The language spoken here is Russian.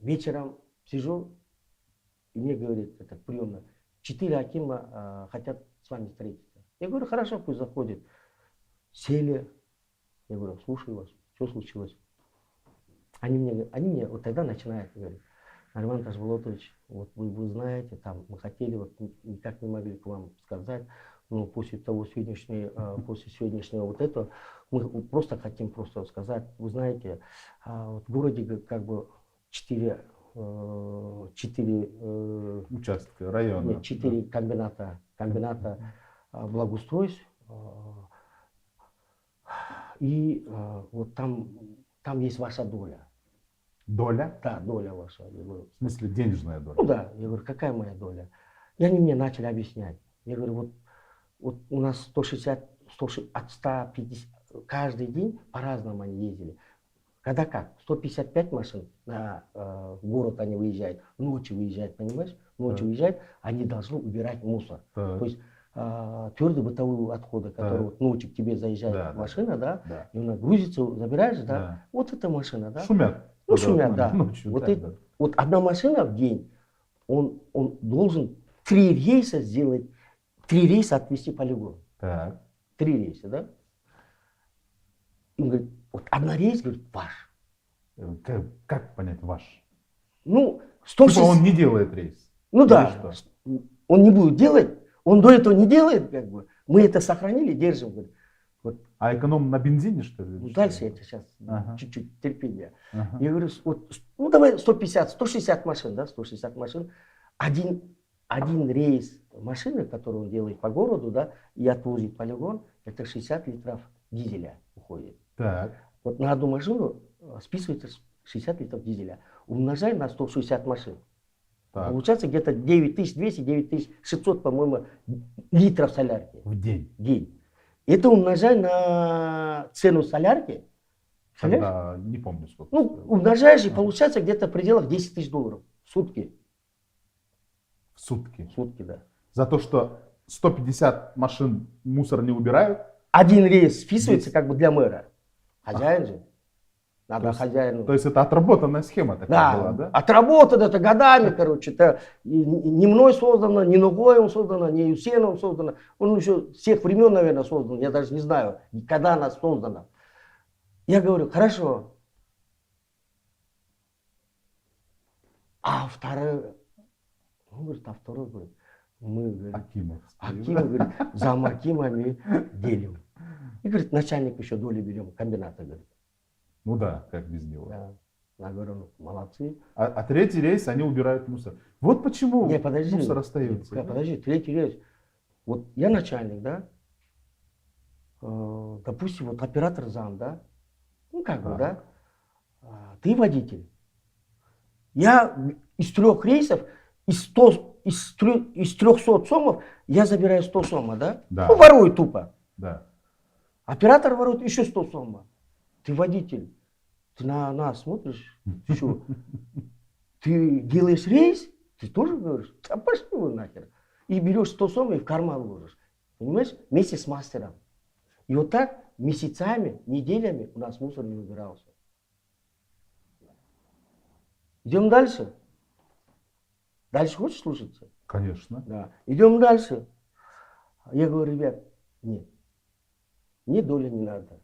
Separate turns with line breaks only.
вечером сижу, и мне говорит этот приемный, 4 акима хотят с вами встретиться. Я говорю, хорошо, пусть заходит. Сели, я говорю, слушаю вас, что случилось? Они мне вот тогда начинают говорить, Нариман Ташбулотович, вот вы знаете, там мы хотели, вот никак не могли к вам сказать, но после сегодняшнего вот этого, мы просто хотим просто сказать, вы знаете, вот в городе как бы 4
участка, района.
Нет, 4 комбината благоустройств. И вот там есть ваша доля.
Доля?
Да, доля ваша. Я говорю,
в смысле денежная доля?
Ну да, я говорю, какая моя доля? И они мне начали объяснять. Я говорю, вот у нас 160, от 150, каждый день по-разному они ездили. Когда как? 155 машин на город они выезжают, ночью выезжают, понимаешь? Ночью выезжают, они должны убирать мусор. То есть твердые бытовые отходы, которые вот ночью к тебе заезжает машина, да, и она грузится, забираешь, да, вот эта машина, да.
Шумят.
Ну, шумят, да.
Ночью,
вот одна машина в день, он должен 3 рейса сделать, 3 рейса отвезти полигон.
Так.
3 рейса, да. И он говорит, вот одна рейс, говорит, ваш.
Как понять ваш?
Ну,
160... Типа он не делает рейс?
Ну да, он не будет делать, он до этого не делает, как бы. Мы это сохранили, держим. Говорит. Вот.
А эконом на бензине, что ли?
Ну, дальше это сейчас, чуть-чуть терпение. Я говорю, вот, ну давай 160 машин, да, 160 машин. Один рейс машины, который он делает по городу, да, и отвозит полигон, это 60 литров дизеля уходит. Так. Вот на одну машину списывается 60 литров дизеля. Умножаем на 160 машин. Так. Получается где-то 9200-9600, по-моему, литров солярки.
В день?
В день. Это умножай на цену солярки.
Тогда не помню сколько.
Ну, умножаешь, и получается где-то в пределах 10 тысяч долларов в сутки.
В сутки?
В сутки, да.
За то, что 150 машин мусор не убирают?
Один рейс списывается как бы для мэра. Хозяин же. Надо хозяину.
То есть это отработанная схема такая была, да?
Отработано, это годами, короче. Это не мной создано, не Нугоем создано, не Юсеновым создано. Он еще с тех времен, наверное, создан. Я даже не знаю, когда она создана. Я говорю, хорошо. А второй, говорит, мы, говорит, Акимы, говорит, за Акимами делим. И, говорит, начальник еще доли берем, комбината, говорит.
Ну да, как без него.
Да. Я говорю, молодцы.
А третий рейс они убирают мусор. Вот почему мусор остается.
Подожди, третий рейс. Вот я начальник, да? Допустим, вот оператор зам, да? Ну как бы, да? Ты водитель. Я из 3 рейсов, из 300 сомов, я забираю 100 сома, да? Ну, ворую тупо.
Да.
Оператор ворует еще 100 сома. Ты водитель, ты на нас смотришь, что? Ты делаешь рейс, ты тоже говоришь, да пошли вы нахер. И берешь 100 сом и в карман ложишь. Понимаешь? Вместе с мастером. И вот так месяцами, неделями у нас мусор не убирался. Идем дальше. Дальше хочешь слушаться?
Конечно.
Да. Идем дальше. Я говорю, ребят, нет. Мне доли не надо.